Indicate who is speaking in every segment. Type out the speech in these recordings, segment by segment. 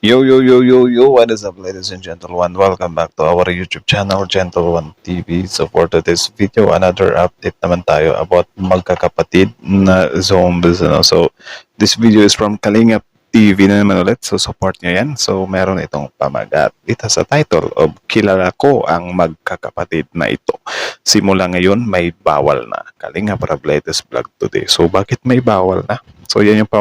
Speaker 1: Yo, yo, yo, yo, yo, what is up, ladies and gentlemen? Welcome back to our YouTube channel, Gentle One TV. So for today's video, another update naman tayo about magkakapatid na zombies. So this video is from Kalingap TV na naman ulit. So support nyo yan. So meron itong pamagat. It has a title of Kilala Ko Ang Magkakapatid na Ito. Simula ngayon, may bawal na. Kalingap Rab latest vlog today. So bakit may bawal na? So yan yung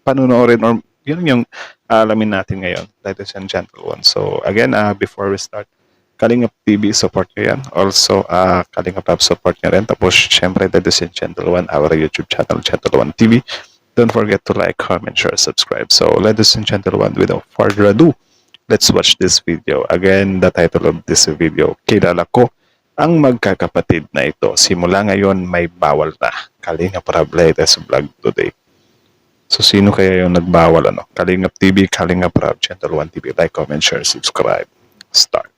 Speaker 1: panunorin or yun yung alamin natin ngayon, ladies and gentlemen. So again, before we start, Kalingap TV, support nyo yan. Also, Kalingap Rab, support nyo rin. Tapos, syempre, ladies and gentlemen, our YouTube channel, Gentle One TV. Don't forget to like, comment, share, subscribe. So, ladies and gentlemen, without further ado, let's watch this video. Again, the title of this video, Kilala Ko Ang Magkakapatid na Ito. Simula ngayon, may bawal na. Kalingap Rab, latest vlog today. So, sino kaya yung nagbawal, ano? Kalingap TV, Kalingap Rab, Gentle One TV. Like, comment, share, subscribe. Start.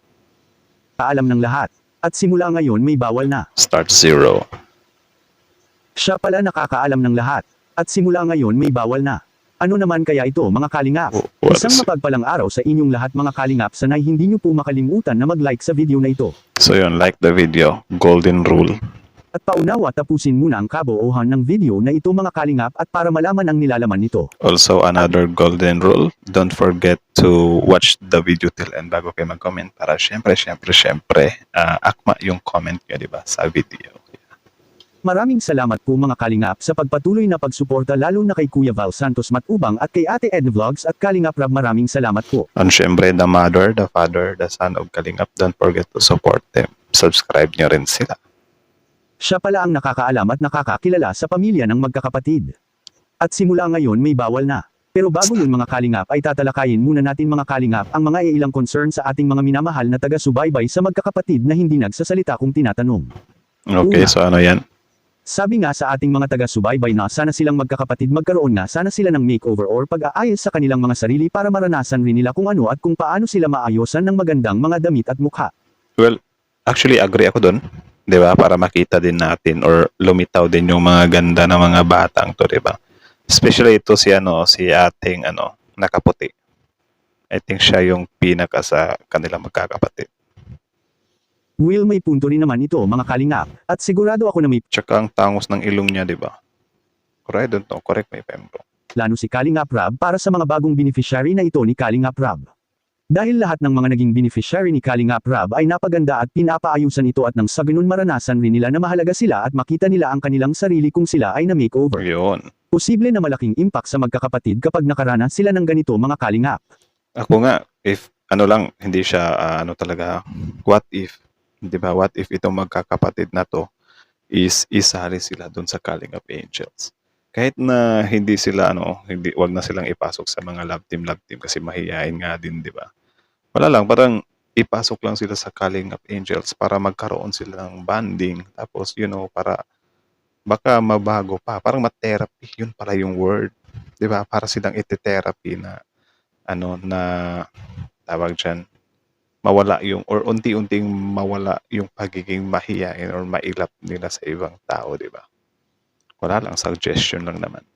Speaker 2: Kaalam ng lahat. At simula ngayon may bawal na.
Speaker 1: Start 0.
Speaker 2: Siya pala nakakaalam ng lahat. At simula ngayon may bawal na. Ano naman kaya ito mga kalingap?
Speaker 1: What
Speaker 2: Isang
Speaker 1: is it?
Speaker 2: mapagpalang araw sa inyong lahat mga kalingap, sanay hindi nyo po makalimutan na mag-like sa video na ito.
Speaker 1: So, yun, like the video. Golden rule.
Speaker 2: At paunawa tapusin muna ang kabuuhan ng video na ito mga kalingap at para malaman ang nilalaman nito.
Speaker 1: Also, another golden rule. Don't forget to watch the video till end bago kayo mag-comment para syempre, akma yung comment nyo, di ba, sa video.
Speaker 2: Maraming salamat po mga kalingap sa pagpatuloy na pagsuporta lalo na kay Kuya Val Santos Matubang at kay Ate Ed Vlogs at Kalingap Rab, maraming salamat po.
Speaker 1: And syempre, the mother, the father, the son of Kalingap, don't forget to support them. Subscribe nyo rin sila.
Speaker 2: Siya pala ang nakakaalam at nakakakilala sa pamilya ng magkakapatid. At simula ngayon may bawal na. Pero bago yun mga kalingap ay tatalakayin muna natin mga kalingap ang mga ilang concern sa ating mga minamahal na taga-subaybay sa magkakapatid na hindi nagsasalita kung tinatanong.
Speaker 1: Okay,
Speaker 2: Una.
Speaker 1: so ano yan?
Speaker 2: Sabi nga sa ating mga taga-subaybay na sana silang magkakapatid magkaroon na sana sila ng makeover or pag-aayos sa kanilang mga sarili para maranasan rin nila kung ano at kung paano sila maayosan ng magandang mga damit at mukha.
Speaker 1: Well, actually, agree ako dun. Di ba? Para makita din natin or lumitaw din yung mga ganda ng mga batang to, di ba? Especially ito si ating nakaputi. I think siya yung pinaka sa kanilang magkakapatid.
Speaker 2: Will, may punto rin naman ito mga kalingap at sigurado ako na may
Speaker 1: Tsaka ang tangos ng ilong niya, di ba? Correct, I don't know. Correct me if I'm wrong.
Speaker 2: plano si Kalingap Rab para sa mga bagong beneficiary na ito ni Kalingap Rab. Dahil lahat ng mga naging beneficiary ni Kalingap Rab ay napaganda at pinapaayusan ito at nang sa ganun maranasan rin nila na mahalaga sila at makita nila ang kanilang sarili kung sila ay na-makeover.
Speaker 1: Yun.
Speaker 2: Posible na malaking impact sa magkakapatid kapag nakaranas sila ng ganito mga kalingap.
Speaker 1: Ako nga, if hindi siya talaga, what if, di ba, what if itong magkakapatid na to is isali sila dun sa Kalingap Angels. Kahit na hindi sila, wag na silang ipasok sa mga love team kasi mahihain nga din, di ba? Wala lang, parang ipasok lang sila sa Kalingap Angels para magkaroon sila ng bonding. Tapos, para baka mabago pa. Parang ma-therapy. Yun pala yung word. Di ba? Para silang iti-therapy na, na tawag dyan, mawala yung, or unti-unting mawala yung pagiging mahiyain or mailap nila sa ibang tao, di ba? Wala lang, suggestion lang naman.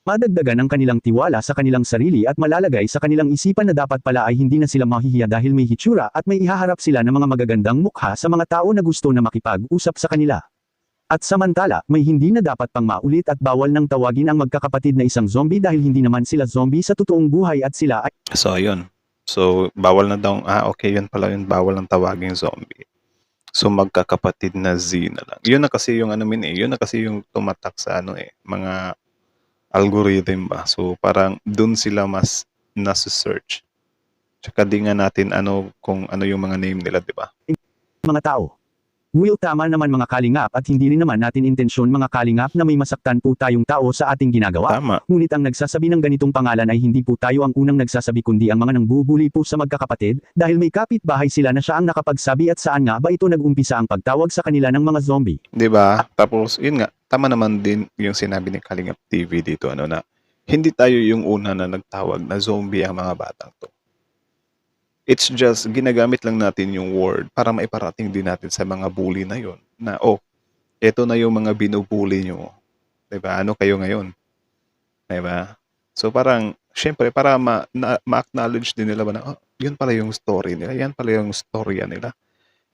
Speaker 2: Madagdagan ang kanilang tiwala sa kanilang sarili at malalagay sa kanilang isipan na dapat pala ay hindi na sila mahihiya dahil may hitsura at may ihaharap sila ng mga magagandang mukha sa mga tao na gusto na makipag-usap sa kanila. At samantala, may hindi na dapat pang maulit at bawal nang tawagin ang magkakapatid na isang zombie dahil hindi naman sila zombie sa totoong buhay at sila ay
Speaker 1: So, yun. So, bawal na daw, okay, yun pala yun, bawal ng tawaging zombie. So, magkakapatid na Z na lang. Yun na kasi yung yun na kasi yung tumatak sa mga algorithm ba. So, parang dun sila mas nasa-search. Tsaka di nga natin kung ano yung mga name nila, di ba?
Speaker 2: mga tao. Will, tama naman mga kalingap at hindi rin naman natin intensyon mga kalingap na may masaktan po tayong tao sa ating ginagawa.
Speaker 1: Tama.
Speaker 2: Ngunit ang nagsasabi ng ganitong pangalan ay hindi po tayo ang unang nagsasabi kundi ang mga nangbubuli po sa magkakapatid dahil may kapitbahay sila na siya ang nakapagsabi at saan nga ba ito nag-umpisa ang pagtawag sa kanila ng mga zombie.
Speaker 1: Di ba? Tapos, yun nga, tama naman din yung sinabi ni Kalingap TV dito, na hindi tayo yung una na nagtawag na zombie ang mga batang to. It's just, ginagamit lang natin yung word para maiparating din natin sa mga bully na yun. Na, eto na yung mga binubully nyo. Diba? Ano kayo ngayon? Diba? So parang, Siyempre para ma-acknowledge din nila ba na, "Oh, yun pala yung story nila, yan pala yung istorya nila.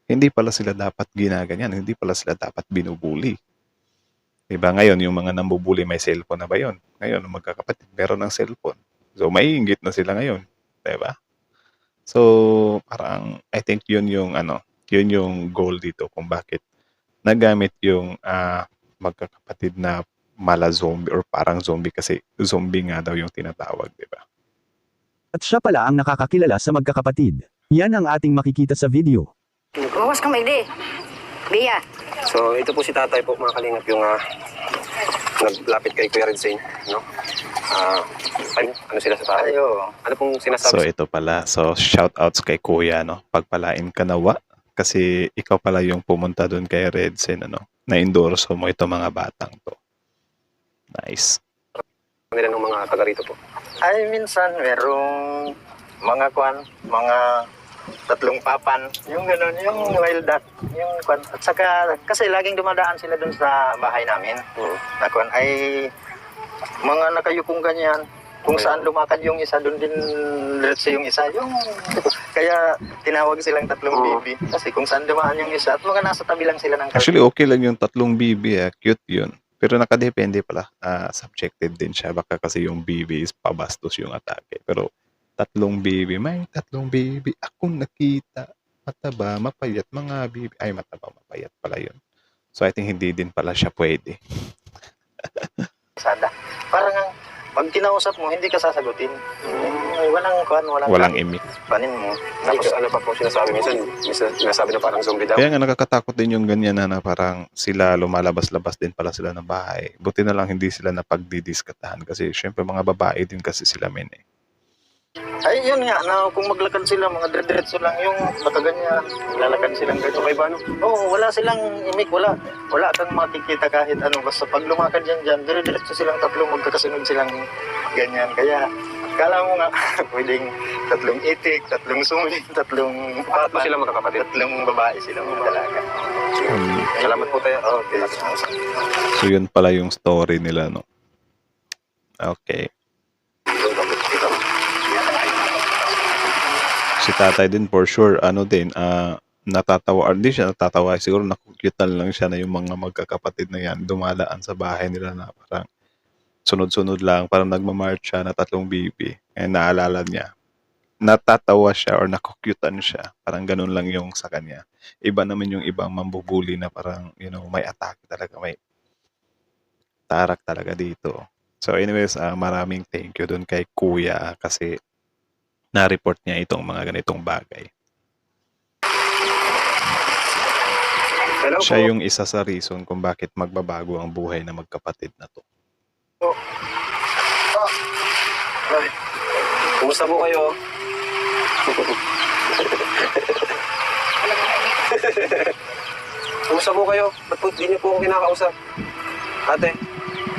Speaker 1: Hindi pala sila dapat ginaganyan, hindi pala sila dapat binubully." 'Di ba ngayon yung mga nambubully may cellphone na ba yun? Ngayon ang magkakapatid meron ng cellphone. So maiinggit na sila ngayon, 'di ba? So parang I think yun yung ano, yun yung goal dito kung bakit nagamit yung, magkakapatid na mala-zombie or parang zombie kasi zombie nga daw yung tinatawag, 'di ba?
Speaker 2: At siya pala ang nakakakilala sa magkakapatid. Yan ang ating makikita sa video.
Speaker 3: Bawas ka, Maigdi. Bia.
Speaker 4: So, ito po si tatay po, mga kalingap, yung naglapit kay Kuya Red Zane, no? Ano sila sa tayo? Ano pong
Speaker 1: So
Speaker 4: sinasabi
Speaker 1: ito pala, so shoutouts kay Kuya 'no, pagpalain ka nawa kasi ikaw pala yung pumunta dun kay Redsen ano, na-endorso mo itong mga batang 'to. Nice.
Speaker 4: nila ng mga taga rito po?
Speaker 5: Ay, minsan merong mga mga tatlong papan, yung gano'n, yung wild duck, yung kwan. At saka, kasi laging dumadaan sila dun sa bahay namin. Na kwan, ay mga nakayukong ganyan. Kung saan lumakad yung isa, dun din diretso yung isa. Yung, kaya tinawag silang tatlong bibi. Kasi kung saan dumaan yung isa, at mga nasa tabi lang sila ng
Speaker 1: Actually okay lang yung tatlong BB, cute yun. Pero nakadepende pala, subjective din siya baka kasi yung BB is pabastos yung atake. Pero tatlong BB, may tatlong BB akong nakita. Mataba, mapayat, mga BB. Ay, mataba, mapayat pala yun. So I think hindi din pala siya pwede.
Speaker 5: kalsada. Parang pag kinausap mo, hindi ka sasagutin. Walang kwan,
Speaker 1: Walang imik.
Speaker 5: panin mo.
Speaker 4: Tapos ano pa po sinasabi? Minsan sinasabi na parang zombie daw.
Speaker 1: Kaya nga nakakatakot din yung ganyan na parang sila lumalabas-labas din pala sila ng bahay. Buti na lang hindi sila napagdidiskatahan kasi syempre mga babae din kasi sila men eh.
Speaker 5: Ay, yun nga, na kung maglakad sila, mga dire-diretso lang yung nakaganyan, lalakad silang ganito.
Speaker 4: Okay ba, no?
Speaker 5: Oo, wala silang imik, wala kang makikita kahit ano. Basta pag lumakad yan, dire-diretso silang tatlong, magkakasunod silang ganyan. Kaya, kala mo nga, pwedeng tatlong itik, tatlong sungit, tatlong
Speaker 4: Bakit po sila magkakapatid?
Speaker 5: tatlong babae sila mga dalaga.
Speaker 4: Salamat po tayo.
Speaker 5: Okay.
Speaker 1: So yun pala yung story nila no. Okay. Si tatay din for sure ano din natatawa or hindi siya natatawa siguro nakukyutan lang siya na yung mga magkakapatid na yan dumadaan sa bahay nila na parang sunod-sunod lang parang nagmamarch siya na tatlong BB and naalala niya natatawa siya or nakukyutan siya parang ganun lang yung sa kanya iba naman yung ibang mambubuli na parang you know may atake talaga may tarak talaga dito so anyways maraming thank you dun kay kuya kasi na-report niya itong mga ganitong bagay.
Speaker 4: Hello
Speaker 1: Siya
Speaker 4: po.
Speaker 1: yung isa sa reason kung bakit magbabago ang buhay ng magkapatid na to.
Speaker 4: Kumusta po kayo? Kumusta po kayo? Ba't po di niyo po ako kinakausap? Ate,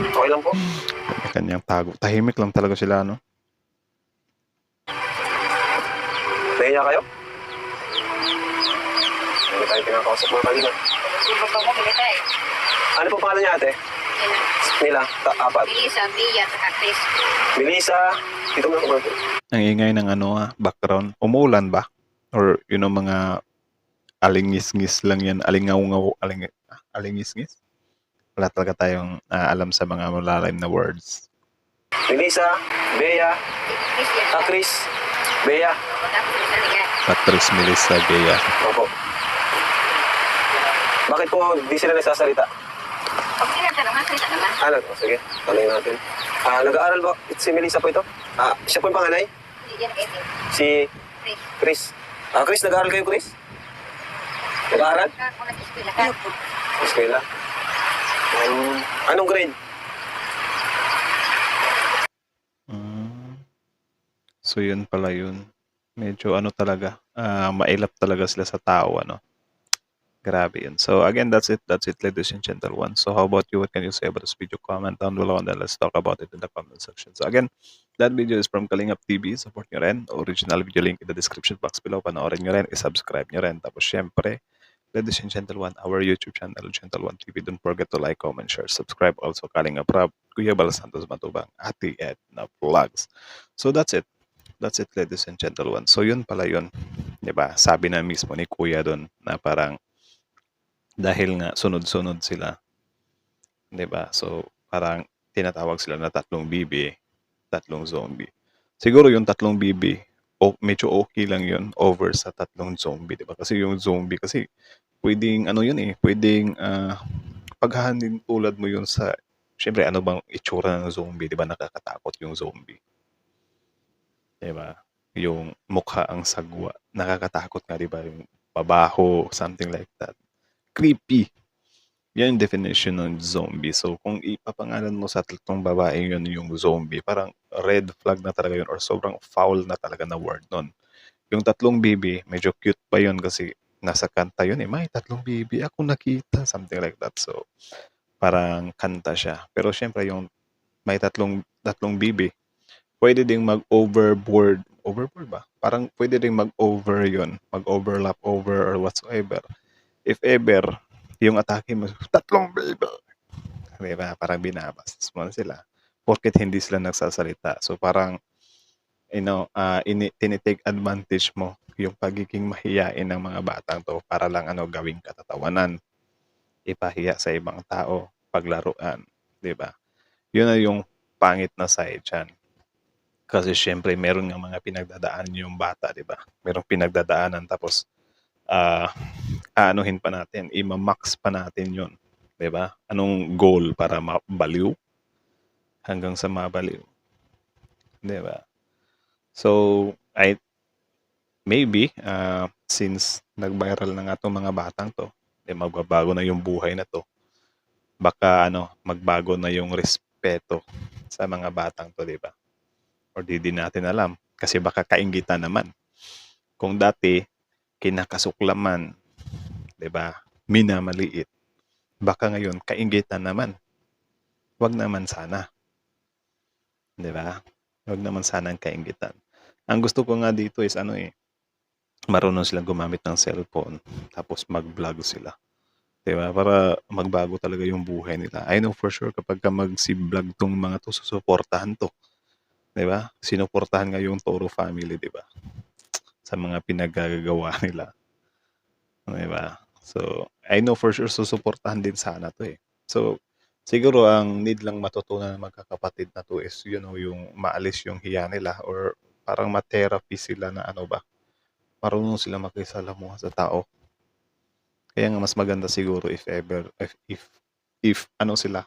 Speaker 4: okay lang po?
Speaker 1: May kanyang tago. Tahimik lang talaga sila, no?
Speaker 4: Nahiya kayo? Hindi tayo kinakausap mga kalina. Ano po pangalan niya ate? Nila, apat.
Speaker 3: Melissa, Bia, saka Chris.
Speaker 4: Melissa, dito mo na po.
Speaker 1: Ang ingay ng background. Umuulan ba? Or yun know, mga alingis-ngis lang yan. Alingaw-ngaw, alingis-ngis? Wala talaga tayong alam sa mga malalim na words.
Speaker 4: Melissa, Bea,
Speaker 3: Chris yan.
Speaker 4: Chris, Bea.
Speaker 3: Tapos sa liga.
Speaker 1: Patrice Melissa Gea.
Speaker 4: Opo. Bakit po di sila nagsasalita?
Speaker 3: Okay lang ka naman, Chris naman.
Speaker 4: Ano? Sige, tanongin natin. Nag-aaral ba si Melissa po ito? Siya po yung panganay?
Speaker 3: Hindi yan kayo.
Speaker 4: Si
Speaker 3: Chris.
Speaker 4: Chris. Chris, nag-aaral kayo, Chris? Nag-aaral?
Speaker 3: Ako nag-eskwela ka.
Speaker 4: Eskwela. Anong grade?
Speaker 1: So yun pala yun. Medyo ano talaga, mailap talaga sila sa tao, ano. Grabe yun. So again, that's it, ladies and gentlemen. So how about you? What can you say about this video? Comment down below and then let's talk about it in the comment section. So again, that video is from Kalingap TV. Support nyo rin. Original video link in the description box below. Panoorin nyo rin. I-subscribe nyo rin. Tapos syempre, ladies and gentlemen, our YouTube channel, Gentle One TV. Don't forget to like, comment, share, subscribe. Also, Kalinga Prab, Kuya Bal Santos Matubang, Ate Edna Vlogs. So that's it. That's it, ladies and gentlemen. So yun pala yun. Diba? Sabi na mismo ni Kuya doon na parang dahil nga sunod-sunod sila. Diba? So parang tinatawag sila na tatlong bibi, tatlong zombie. Siguro yung tatlong bibi, medyo okay lang yun over sa tatlong zombie. Diba? Kasi yung zombie kasi pwedeng ano yun eh, pwedeng paghahanin tulad mo yun sa, syempre ano bang itsura ng zombie, di ba nakakatakot yung zombie. Di ba? Yung mukha ang sagwa, nakakatakot nga, di ba? Yung pabaho, something like that. Creepy. Yan yung definition ng zombie. So kung ipapangalan mo sa tatlong babae yun yung zombie, parang red flag na talaga yun or sobrang foul na talaga na word nun. Yung tatlong bibi, medyo cute pa yun kasi nasa kanta yun eh. May tatlong bibi ako nakita. Something like that. So, parang kanta siya. Pero syempre yung may tatlong bibi, pwede ding mag-overboard. Overboard ba? Parang pwede ding mag-over yun. Mag-overlap over or whatsoever. If ever, yung atake mo, tatlong bibi. Diba? Parang binabas mo sila. Porket hindi sila nagsasalita. So parang tinitake advantage mo yung pagiging mahiyain ng mga batang to para lang gawing katatawanan, ipahiya sa ibang tao, paglaruan, di ba? Yun na yung pangit na side dyan. Kasi syempre meron nga mga pinagdadaan yung bata, di ba? Merong pinagdadaanan tapos aanuhin pa natin, ima-max pa natin yun, di ba? Anong goal para mabaliw? Hanggang sa mabaliw. Di ba? So, maybe, since nag-viral na nga itong mga batang to, magbabago na yung buhay na to. Baka magbago na yung respeto sa mga batang to, di ba? Or di natin alam. Kasi baka kainggitan naman. Kung dati, kinakasuklaman, di ba? Minamaliit. Baka ngayon, kainggitan naman. Wag naman sana. Di ba? Wag naman sana ang kainggitan. Ang gusto ko nga dito is marunong silang gumamit ng cellphone tapos mag-vlog sila. Diba? Para magbago talaga yung buhay nila. I know for sure kapag mag-vlog tong mga to, susuportahan to. Diba? Sinuportahan nga yung Toro family, diba? Sa mga pinagagawa nila. Diba? So, I know for sure susuportahan din sana to eh. So, siguro ang need lang matutunan ng magkakapatid na to is, yung maalis yung hiya nila or parang ma-therapy sila na marunong sila makisalamuha sa tao. Kaya nga mas maganda siguro if ever, if sila,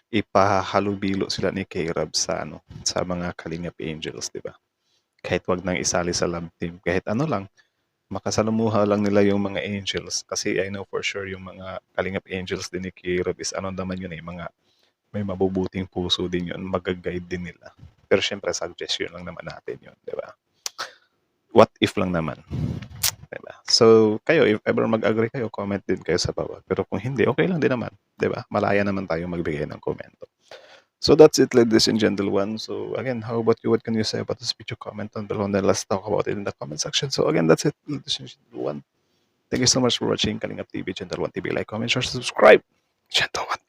Speaker 1: ipahalubilo sila ni K-Rab sa mga Kalingap Angels, di ba? Kahit wag nang isali sa love team, kahit lang, makasalamuha lang nila yung mga angels kasi I know for sure yung mga Kalingap Angels din ni K-Rab is naman yun mga may mabubuting puso din yun, mag-guide din nila. Pero syempre, suggestion lang naman natin yun, di ba? What if lang naman. Diba? So, kayo, if ever mag-agree kayo, comment din kayo sa baba. Pero kung hindi, okay lang din naman. Diba? Malaya naman tayo magbigay ng komento. So, that's it, ladies and gentlemen. So, again, how about you? What can you say about this video? Comment down below and then let's talk about it in the comment section. So, again, that's it, ladies and gentlemen. Thank you so much for watching Kalingap TV, Gentle One TV. Like, comment, share, subscribe. Gentle One TV.